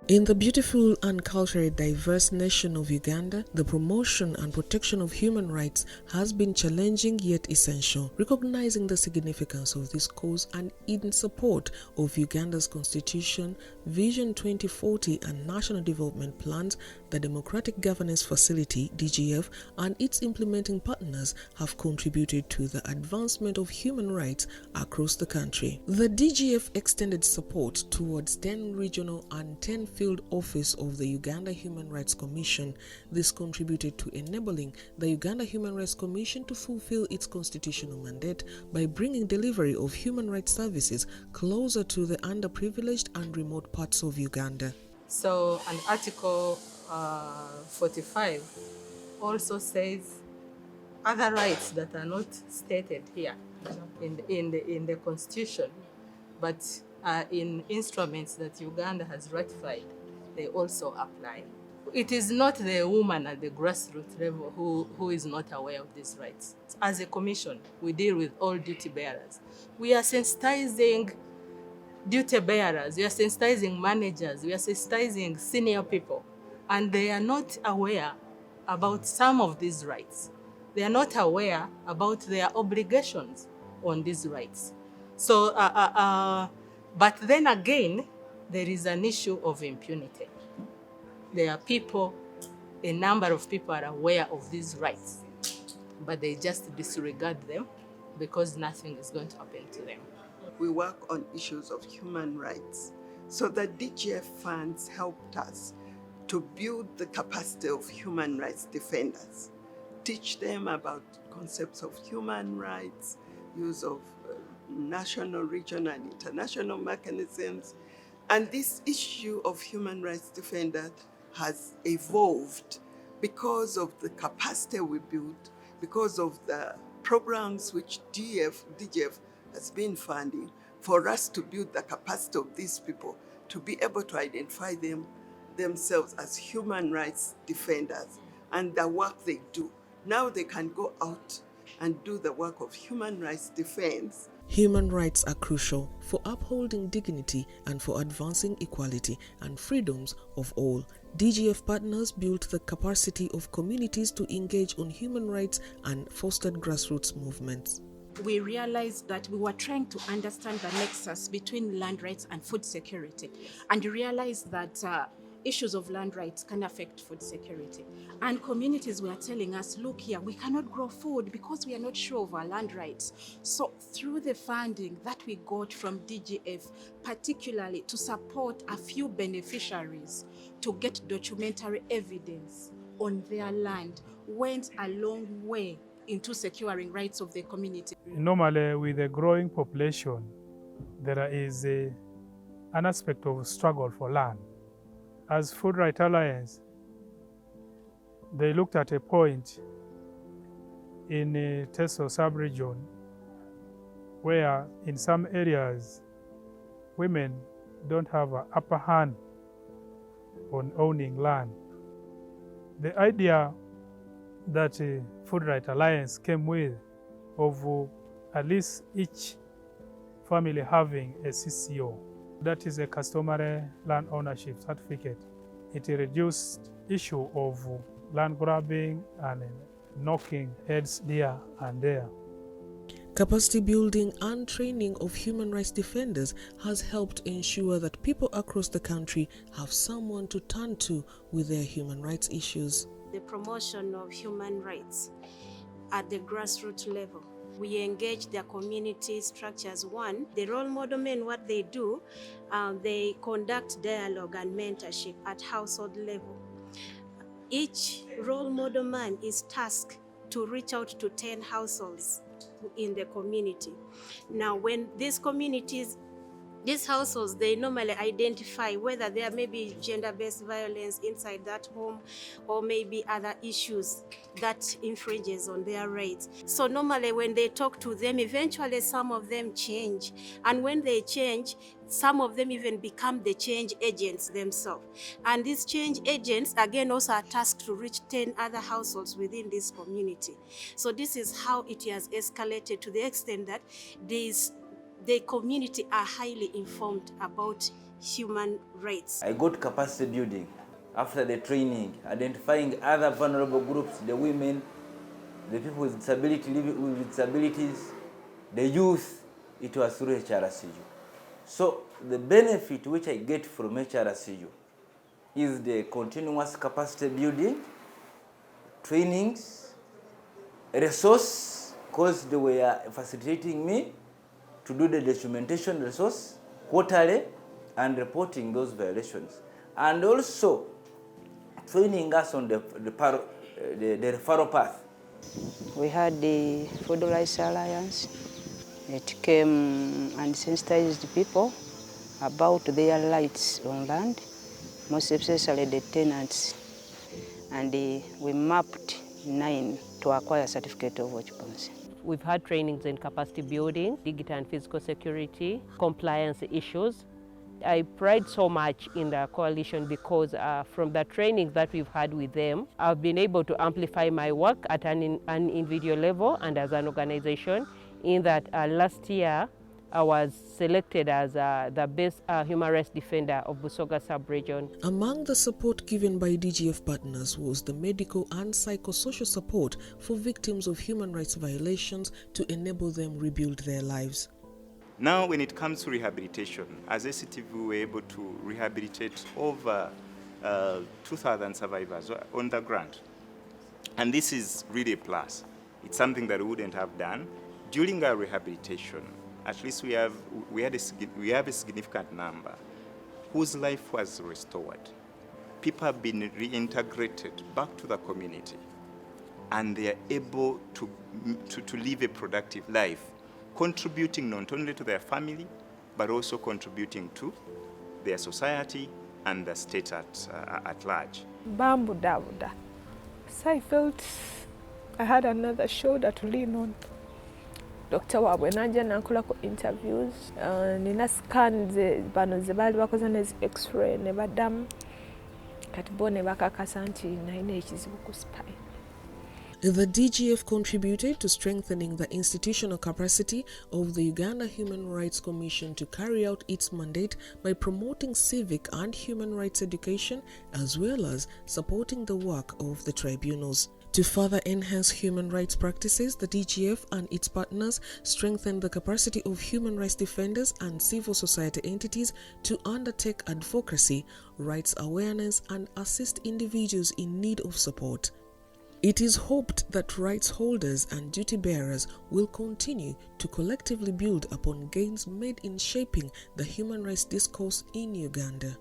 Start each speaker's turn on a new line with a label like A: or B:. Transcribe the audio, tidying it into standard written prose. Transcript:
A: In the beautiful and culturally diverse nation of Uganda, the promotion and protection of human rights has been challenging yet essential. Recognizing the significance of this cause and in support of Uganda's Constitution, Vision 2040 and National Development Plans, the Democratic Governance Facility (DGF) and its implementing partners have contributed to the advancement of human rights across the country. The DGF extended support towards 10 regional and 10 field office of the Uganda Human Rights Commission. This contributed to enabling the Uganda Human Rights Commission to fulfill its constitutional mandate by bringing delivery of human rights services closer to the underprivileged and remote parts of Uganda.
B: So, and Article 45 also says other rights that are not stated here in the Constitution, but in instruments that Uganda has ratified, they also apply. It is not the woman at the grassroots level who is not aware of these rights. As a commission, we deal with all duty bearers. We are sensitizing duty bearers, we are sensitizing managers, we are sensitizing senior people, and they are not aware about some of these rights. They are not aware about their obligations on these rights. So, but then again, there is an issue of impunity. There are people, a number of people are aware of these rights, but they just disregard them because nothing is going to happen to them.
C: We work on issues of human rights. So the DGF funds helped us to build the capacity of human rights defenders, teach them about concepts of human rights, use of national, regional, and international mechanisms. And this issue of human rights defenders has evolved because of the capacity we built, because of the programs which DGF has been funding for us to build the capacity of these people to be able to identify themselves as human rights defenders and the work they do. Now they can go out and do the work of human rights defense.
A: Human rights are crucial for upholding dignity and for advancing equality and freedoms of all. DGF partners built the capacity of communities to engage on human rights and fostered grassroots movements.
D: We realized that we were trying to understand the nexus between land rights and food security, and realized that issues of land rights can affect food security. And communities were telling us, look here, we cannot grow food because we are not sure of our land rights. So through the funding that we got from DGF, particularly to support a few beneficiaries to get documentary evidence on their land, went a long way into securing rights of the community.
E: Normally, with a growing population, there is an aspect of struggle for land. As Food Rights Alliance, they looked at a point in Teso sub-region where in some areas, women don't have an upper hand on owning land. The idea that Food Rights Alliance came with of at least each family having a CCO, that is a customary land ownership certificate. It reduced issue of land grabbing and knocking heads there and there.
A: Capacity building and training of human rights defenders has helped ensure that people across the country have someone to turn to with their human rights issues.
F: The promotion of human rights at the grassroots level. We engage their community structures. One, the role model men, what they do, they conduct dialogue and mentorship at household level. Each role model man is tasked to reach out to 10 households in the community. Now, when these households, they normally identify whether there may be gender-based violence inside that home or maybe other issues that infringes on their rights. So normally when they talk to them, eventually some of them change. And when they change, some of them even become the change agents themselves. And these change agents, again, also are tasked to reach 10 other households within this community. So this is how it has escalated to the extent that the community are highly informed about human rights.
G: I got capacity building after the training, identifying other vulnerable groups, the women, the people with disability, living with disabilities, the youth. It was through HRCU. So the benefit which I get from HRCU is the continuous capacity building, trainings, resource, because they were facilitating me to do the documentation resource quarterly and reporting those violations. And also training us on the referral path.
H: We had the Food Rights Alliance. It came and sensitized people about their rights on land, most especially the tenants. And we mapped 9 to acquire certificate of occupancy.
I: We've had trainings in capacity building, digital and physical security, compliance issues. I pride so much in the coalition because from the trainings that we've had with them, I've been able to amplify my work at an individual level and as an organization, in that last year I was selected as the best human rights defender of Busoga sub-region.
A: Among the support given by DGF partners was the medical and psychosocial support for victims of human rights violations to enable them rebuild their lives.
J: Now, when it comes to rehabilitation, as ACTV, we were able to rehabilitate over 2,000 survivors on the ground. And this is really a plus. It's something that we wouldn't have done. During our rehabilitation, at least we have a significant number whose life was restored. People have been reintegrated back to the community, and they are able to live a productive life, contributing not only to their family, but also contributing to their society and the state at large.
K: Bambu Davuda. So I felt I had another shoulder to lean on. Dr. Wabwe nanja nankolako interviews, nina scan bano ze bali bakoze ne x-ray ne badamu kati bo ne bakakasa nti nalina ekizibu ku spine.
A: The DGF contributed to strengthening the institutional capacity of the Uganda Human Rights Commission to carry out its mandate by promoting civic and human rights education as well as supporting the work of the tribunals. To further enhance human rights practices, the DGF and its partners strengthen the capacity of human rights defenders and civil society entities to undertake advocacy, rights awareness, and assist individuals in need of support. It is hoped that rights holders and duty bearers will continue to collectively build upon gains made in shaping the human rights discourse in Uganda.